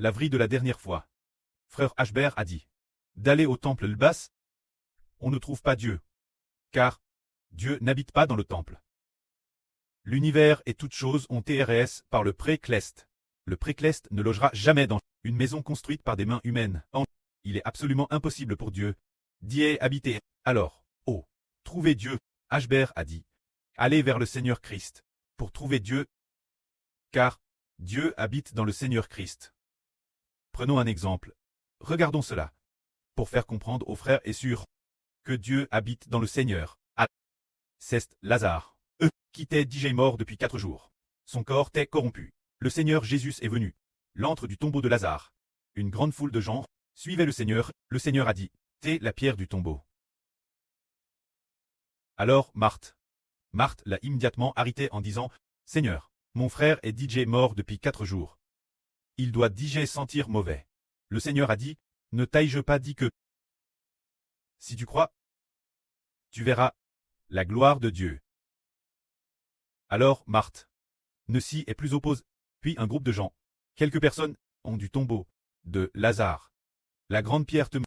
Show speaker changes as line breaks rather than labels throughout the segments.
La vrille de la dernière fois. Frère Ashbert a dit d'aller au temple Lbas. On ne trouve pas Dieu. Car Dieu n'habite pas dans le temple. L'univers et toutes choses ont TRS par le pré-cleste. Le pré-cleste ne logera jamais dans une maison construite par des mains humaines. Il est absolument impossible pour Dieu d'y habiter. Alors, oh, trouvez Dieu. Ashbert a dit allez vers le Seigneur Christ pour trouver Dieu. Car Dieu habite dans le Seigneur Christ. Prenons un exemple. Regardons cela. Pour faire comprendre aux frères et sœurs que Dieu habite dans le Seigneur. C'est Lazare. Qui était DJ mort depuis 4 jours. Son corps était corrompu. Le Seigneur Jésus est venu. L'antre du tombeau de Lazare. Une grande foule de gens suivait le Seigneur. Le Seigneur a dit, t'es la pierre du tombeau. Alors Marthe l'a immédiatement arrêté en disant, Seigneur, mon frère est DJ mort depuis 4 jours. Il doit DJ sentir mauvais. Le Seigneur a dit, ne t'ai-je pas dit que si tu crois, tu verras la gloire de Dieu. Alors Marthe ne s'y est plus oppose. Puis un groupe de gens, quelques personnes, ont du tombeau de Lazare. La grande pierre te...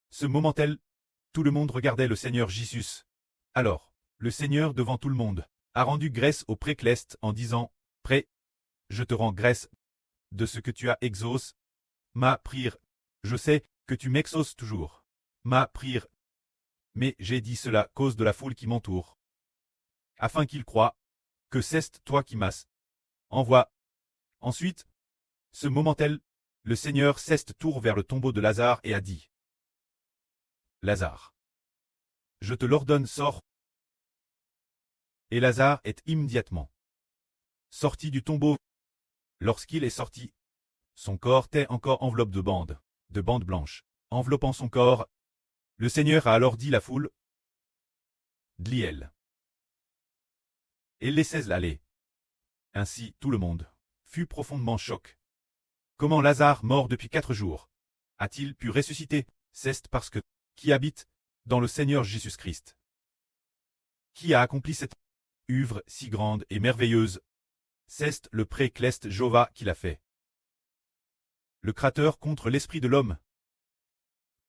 Ce moment-elle, tout le monde regardait le Seigneur Jésus. Alors, le Seigneur devant tout le monde, a rendu grâce au pré-cleste en disant, Pré, je te rends grâce de ce que tu as exaucé ma prière. Je sais que tu m'exauces toujours. Ma prière. Mais j'ai dit cela à cause de la foule qui m'entoure. Afin qu'ils croient que c'est toi qui m'as envoie. Ensuite, ce moment-elle, le Seigneur s'est tourné vers le tombeau de Lazare et a dit, Lazare, je te l'ordonne, sors. Et Lazare est immédiatement sorti du tombeau. Lorsqu'il est sorti, son corps était encore enveloppé de bandes blanches, enveloppant son corps. Le Seigneur a alors dit la foule, Dliel. Et laissez aller. Ainsi tout le monde fut profondément choqué. Comment Lazare, mort depuis 4 jours, a-t-il pu ressusciter? C'est parce que, qui habite dans le Seigneur Jésus-Christ. Qui a accompli cette œuvre si grande et merveilleuse? C'est le pré-cleste Jéhovah qui l'a fait. Le Créateur contre l'esprit de l'homme.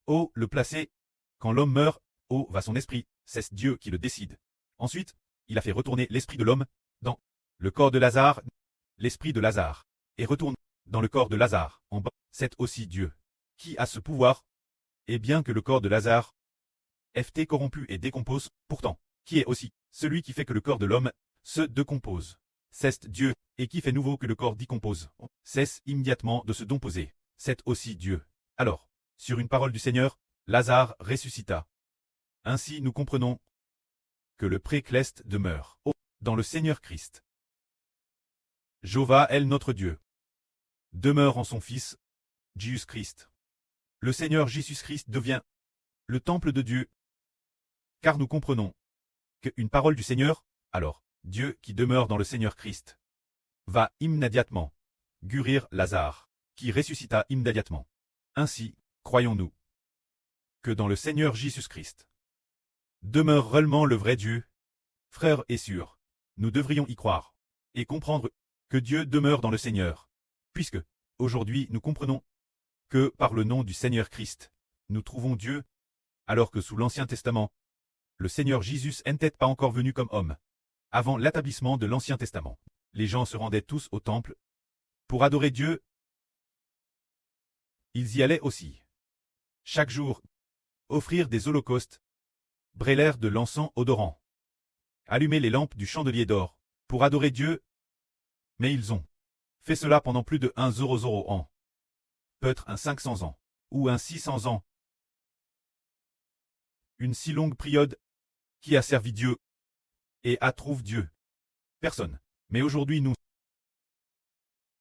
Oh, le placer. Quand l'homme meurt, oh, va son esprit, c'est Dieu qui le décide. Ensuite, il a fait retourner l'esprit de l'homme dans le corps de Lazare. L'esprit de Lazare et retourne dans le corps de Lazare en bas. C'est aussi Dieu qui a ce pouvoir. Et bien que le corps de Lazare ft corrompu et décompose, pourtant, qui est aussi celui qui fait que le corps de l'homme se décompose. C'est Dieu, et qui fait nouveau que le corps décompose. Cesse immédiatement de se décomposer. C'est aussi Dieu. Alors, sur une parole du Seigneur, Lazare ressuscita. Ainsi nous comprenons que le pré-cleste demeure dans le Seigneur Christ. Jéhovah est notre Dieu. Demeure en son Fils, Jésus-Christ. Le Seigneur Jésus-Christ devient le temple de Dieu. Car nous comprenons qu'une parole du Seigneur, alors, Dieu qui demeure dans le Seigneur Christ, va immédiatement guérir Lazare, qui ressuscita immédiatement. Ainsi, croyons-nous que dans le Seigneur Jésus-Christ demeure réellement le vrai Dieu. Frères et sœurs, nous devrions y croire et comprendre que Dieu demeure dans le Seigneur, puisque, aujourd'hui nous comprenons que par le nom du Seigneur Christ, nous trouvons Dieu, alors que sous l'Ancien Testament, le Seigneur Jésus n'était pas encore venu comme homme. Avant l'établissement de l'Ancien Testament, les gens se rendaient tous au temple pour adorer Dieu. Ils y allaient aussi chaque jour, offrir des holocaustes, brûler de l'encens odorant, allumer les lampes du chandelier d'or, pour adorer Dieu. Mais ils ont fait cela pendant plus de 100 ans, peut-être un 500 ans, ou un 600 ans. Une si longue période qui a servi Dieu et a trouvé Dieu. Personne. Mais aujourd'hui nous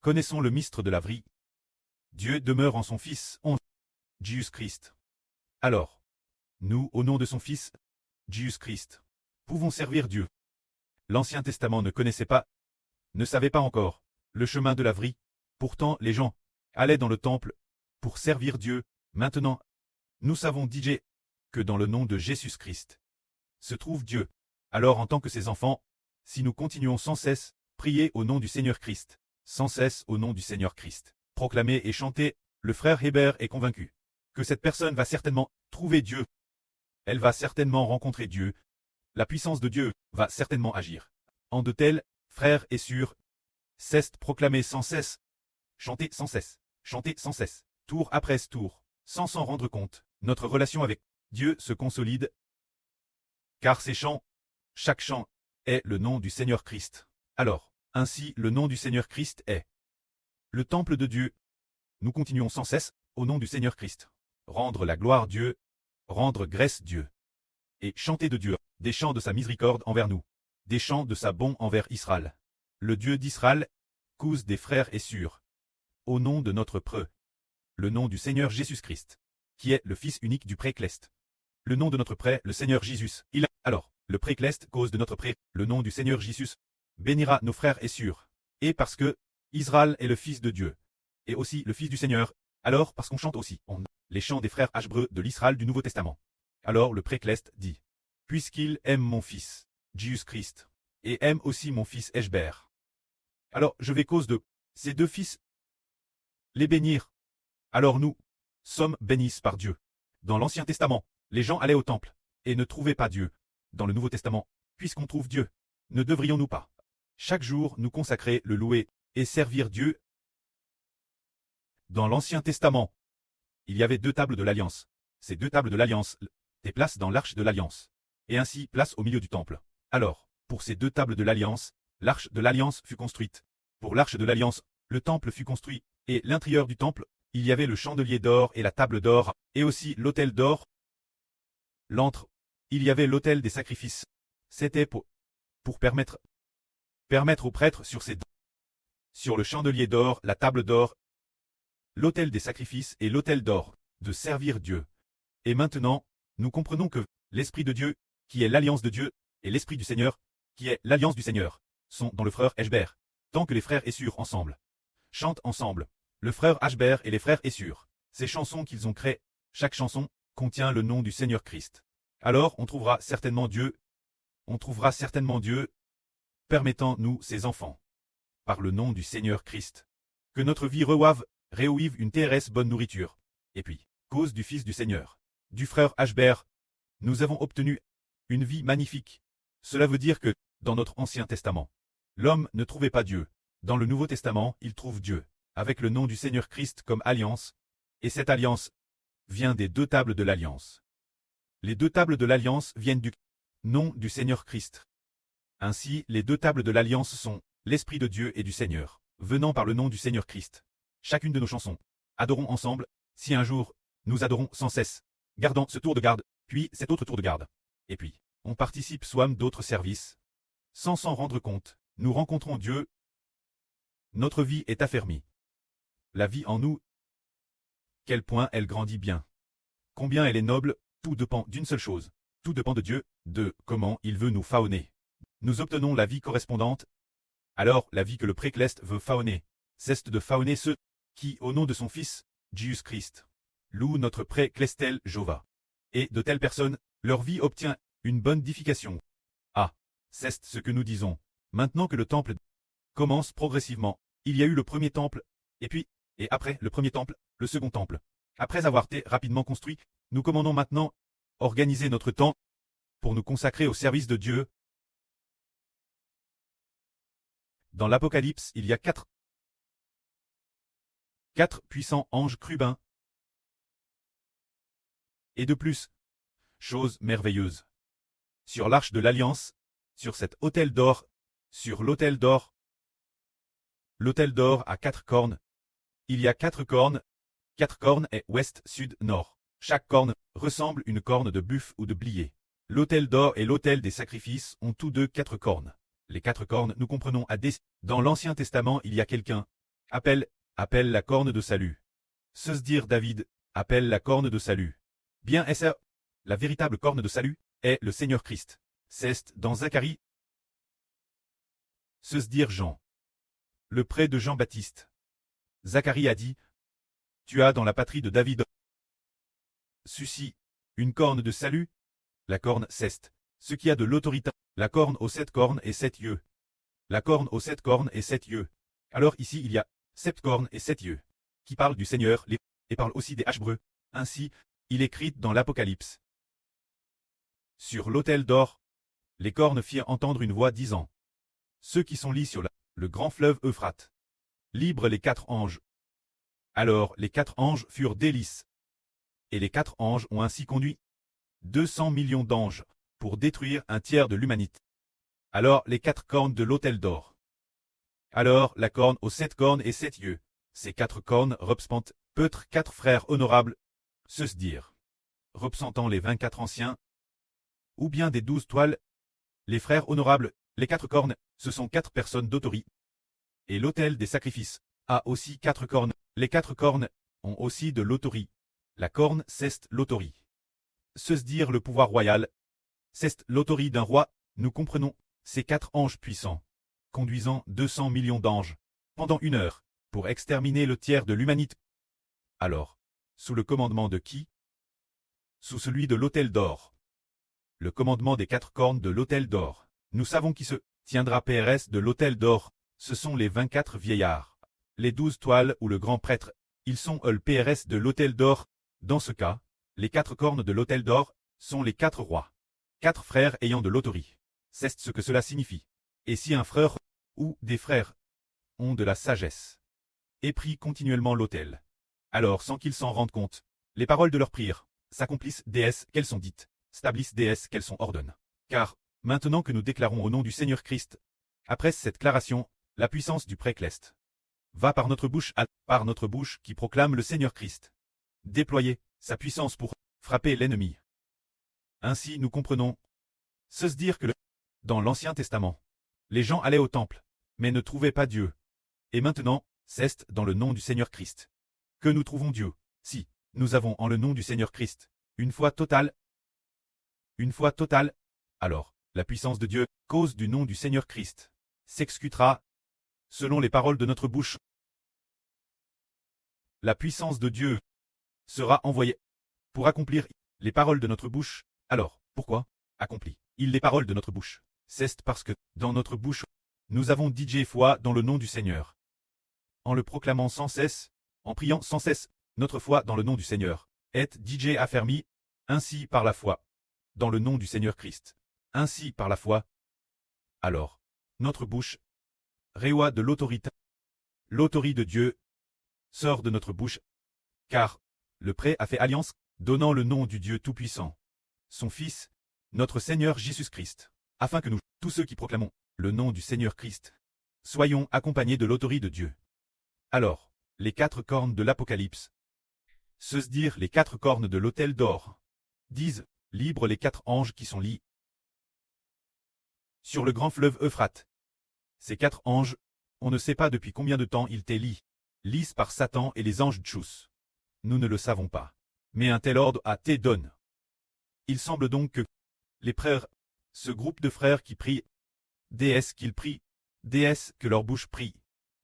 connaissons le mystère de la vie. Dieu demeure en son Fils, en Jésus-Christ. Alors, nous, au nom de son Fils, Jésus-Christ, pouvons servir Dieu. L'Ancien Testament ne connaissait pas, ne savait pas encore, le chemin de la vie. Pourtant les gens allaient dans le temple pour servir Dieu. Maintenant, nous savons DJ que dans le nom de Jésus-Christ se trouve Dieu. Alors en tant que ses enfants, si nous continuons sans cesse, prier au nom du Seigneur Christ, sans cesse au nom du Seigneur Christ. Proclamez et chantez, le frère Hébert est convaincu que cette personne va certainement trouver Dieu. Elle va certainement rencontrer Dieu. La puissance de Dieu va certainement agir. En de tels, frères et sûrs, cesse proclamer sans cesse, chanter sans cesse, chanter sans cesse, tour après tour, sans s'en rendre compte, notre relation avec Dieu se consolide, car ces chants, chaque chant, est le nom du Seigneur Christ. Alors, ainsi le nom du Seigneur Christ est le temple de Dieu. Nous continuons sans cesse, au nom du Seigneur Christ. Rendre la gloire Dieu, rendre grâce Dieu. Et chanter de Dieu, des chants de sa miséricorde envers nous, des chants de sa bonté envers Israël. Le Dieu d'Israël, cause des frères et sûrs. Au nom de notre preux, le nom du Seigneur Jésus-Christ, qui est le Fils unique du Précleste. Le nom de notre prêtre, le Seigneur Jésus, il a. Alors, le Précleste, cause de notre prêtre, le nom du Seigneur Jésus, bénira nos frères et sûrs. Et parce que Israël est le Fils de Dieu, et aussi le Fils du Seigneur, alors parce qu'on chante aussi les chants des frères hébreux de l'Israël du Nouveau Testament. Alors le Précleste dit, puisqu'il aime mon fils, Jésus-Christ, et aime aussi mon fils Hébert. Alors je vais cause de ces deux fils les bénir. Alors nous sommes bénis par Dieu. Dans l'Ancien Testament, les gens allaient au temple et ne trouvaient pas Dieu. Dans le Nouveau Testament, puisqu'on trouve Dieu, ne devrions-nous pas chaque jour nous consacrer, le louer et servir Dieu? Dans l'Ancien Testament, il y avait deux tables de l'Alliance. Ces deux tables de l'Alliance étaient places dans l'arche de l'Alliance, et ainsi place au milieu du temple. Alors, pour ces deux tables de l'Alliance, l'arche de l'Alliance fut construite. Pour l'arche de l'Alliance, le temple fut construit, et l'intérieur du temple, il y avait le chandelier d'or et la table d'or, et aussi l'autel d'or. L'antre, il y avait l'autel des sacrifices. C'était pour permettre aux prêtres sur le chandelier d'or, la table d'or, l'autel des sacrifices et l'autel d'or, de servir Dieu. Et maintenant, nous comprenons que l'Esprit de Dieu, qui est l'alliance de Dieu, et l'Esprit du Seigneur, qui est l'alliance du Seigneur, sont dans le frère Hébert, tant que les frères et sûrs ensemble chantent ensemble. Le frère Hébert et les frères et sûrs, ces chansons qu'ils ont créées, chaque chanson contient le nom du Seigneur Christ. Alors on trouvera certainement Dieu, permettant-nous, ses enfants, par le nom du Seigneur Christ, que notre vie réouive une terrestre bonne nourriture. Et puis, cause du Fils du Seigneur, du frère Hébert, nous avons obtenu une vie magnifique. Cela veut dire que, dans notre Ancien Testament, l'homme ne trouvait pas Dieu. Dans le Nouveau Testament, il trouve Dieu, avec le nom du Seigneur Christ comme alliance, et cette alliance vient des deux tables de l'alliance. Les deux tables de l'alliance viennent du nom du Seigneur Christ. Ainsi, les deux tables de l'alliance sont l'Esprit de Dieu et du Seigneur, venant par le nom du Seigneur Christ. Chacune de nos chansons, adorons ensemble, si un jour, nous adorons sans cesse, gardons ce tour de garde, puis cet autre tour de garde. Et puis, on participe soit d'autres services. Sans s'en rendre compte, nous rencontrons Dieu. Notre vie est affermie. La vie en nous, quel point elle grandit bien. Combien elle est noble, tout dépend d'une seule chose. Tout dépend de Dieu, de comment il veut nous façonner. Nous obtenons la vie correspondante. Alors, la vie que le Précleste veut façonner, c'est de façonner ceux qui, au nom de son Fils, Jésus-Christ, louent notre Préclestel Jéhovah. Et de telles personnes, leur vie obtient une bonne édification. Ah, c'est ce que nous disons. Maintenant que le temple commence progressivement, il y a eu le premier temple, et après le premier temple, le second temple. Après avoir été rapidement construit, nous commandons maintenant organiser notre temps pour nous consacrer au service de Dieu. Dans l'Apocalypse, il y a quatre puissants anges chérubins. Et de plus, chose merveilleuse. Sur l'arche de l'Alliance, sur cet autel d'or, sur l'autel d'or a 4 cornes. Il y a 4 cornes. 4 cornes est ouest, sud, nord. Chaque corne ressemble une corne de buffle ou de blier. L'autel d'or et l'autel des sacrifices ont tous deux 4 cornes. Les 4 cornes, nous comprenons à des... Dans l'Ancien Testament, il y a quelqu'un. Appelle la corne de salut. Se dire David, appelle la corne de salut. Bien est-ce la véritable corne de salut est le Seigneur Christ. C'est dans Zacharie. Se dire Jean. Le prêtre de Jean-Baptiste. Zacharie a dit, tu as dans la patrie de David Suci, une corne de salut. La corne c'est ce qui a de l'autorité. La corne aux 7 cornes et 7 yeux. La corne aux 7 cornes et 7 yeux. Alors ici il y a 7 cornes et 7 yeux, qui parlent du Seigneur, et parlent aussi des Hébreux. Ainsi, il écrit dans l'Apocalypse. Sur l'autel d'or, les cornes firent entendre une voix disant: ceux qui sont lits sur le grand fleuve Euphrate, libre les 4 anges. Alors les 4 anges furent délices. Et les 4 anges ont ainsi conduit 200 millions d'anges pour détruire un tiers de l'humanité. Alors les 4 cornes de l'autel d'or. Alors la corne aux 7 cornes et 7 yeux. Ces 4 cornes représentent peut-être 4 frères honorables, se dire, représentant les 24 anciens, ou bien des 12 toiles. Les frères honorables, les 4 cornes, ce sont 4 personnes d'autorité. Et l'autel des sacrifices a aussi 4 cornes. Les 4 cornes ont aussi de l'autorité. La corne, c'est l'autorité. Se dire le pouvoir royal, c'est l'autorité d'un roi. Nous comprenons ces 4 anges puissants, conduisant 200 millions d'anges, pendant 1 heure, pour exterminer le tiers de l'humanité. Alors, sous le commandement de qui? Sous celui de l'autel d'or. Le commandement des 4 cornes de l'autel d'or. Nous savons qui se tiendra PRS de l'autel d'or. Ce sont les 24 vieillards. Les 12 toiles ou le grand prêtre, ils sont le PRS de l'autel d'or. Dans ce cas, les 4 cornes de l'autel d'or sont les 4 rois. 4 frères ayant de l'autorité. C'est ce que cela signifie. Et si un frère, ou des frères, ont de la sagesse, et prient continuellement l'autel, alors sans qu'ils s'en rendent compte, les paroles de leur prière s'accomplissent déesse qu'elles sont dites, stablissent déesse qu'elles sont ordonnes. Car, maintenant que nous déclarons au nom du Seigneur Christ, après cette déclaration, la puissance du précleste va par notre bouche qui proclame le Seigneur Christ, déployer sa puissance pour frapper l'ennemi. Ainsi nous comprenons, se dire que dans l'Ancien Testament, les gens allaient au temple, mais ne trouvaient pas Dieu. Et maintenant, c'est dans le nom du Seigneur Christ que nous trouvons Dieu. Si nous avons en le nom du Seigneur Christ une foi totale, alors la puissance de Dieu, cause du nom du Seigneur Christ, s'exécutera selon les paroles de notre bouche. La puissance de Dieu sera envoyée pour accomplir les paroles de notre bouche. Alors, pourquoi accomplit-il les paroles de notre bouche? C'est parce que, dans notre bouche, nous avons dit foi dans le nom du Seigneur. En le proclamant sans cesse, en priant sans cesse, notre foi dans le nom du Seigneur est DJ affermi, ainsi par la foi, dans le nom du Seigneur Christ, ainsi par la foi. Alors, notre bouche reçoit de l'autorité. L'autorité de Dieu sort de notre bouche, car le prêtre a fait alliance, donnant le nom du Dieu Tout-Puissant, son Fils, notre Seigneur Jésus-Christ, afin que nous, tous ceux qui proclamons le nom du Seigneur Christ, soyons accompagnés de l'autorité de Dieu. Alors, les 4 cornes de l'Apocalypse, se dire les 4 cornes de l'autel d'or, disent, libre les 4 anges qui sont lits sur le grand fleuve Euphrate. Ces 4 anges, on ne sait pas depuis combien de temps ils étaient lits par Satan et les anges Tchous. Nous ne le savons pas. Mais un tel ordre a été donné. Il semble donc que les frères, ce groupe de frères qui prient, déesse qu'ils prient, déesse que leur bouche prie,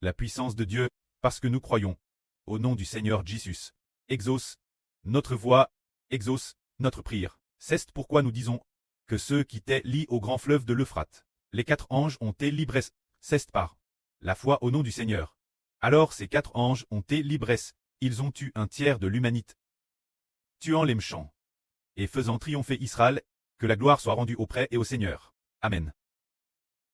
la puissance de Dieu, parce que nous croyons, au nom du Seigneur Jésus, exauce notre voix, exauce notre prière. C'est pourquoi nous disons que ceux qui étaient lits au grand fleuve de l'Euphrate, les 4 anges ont été libres, c'est par la foi au nom du Seigneur. Alors ces 4 anges ont été libres, ils ont tué un tiers de l'humanité, tuant les méchants, et faisant triompher Israël, que la gloire soit rendue au prêtre et au Seigneur. Amen.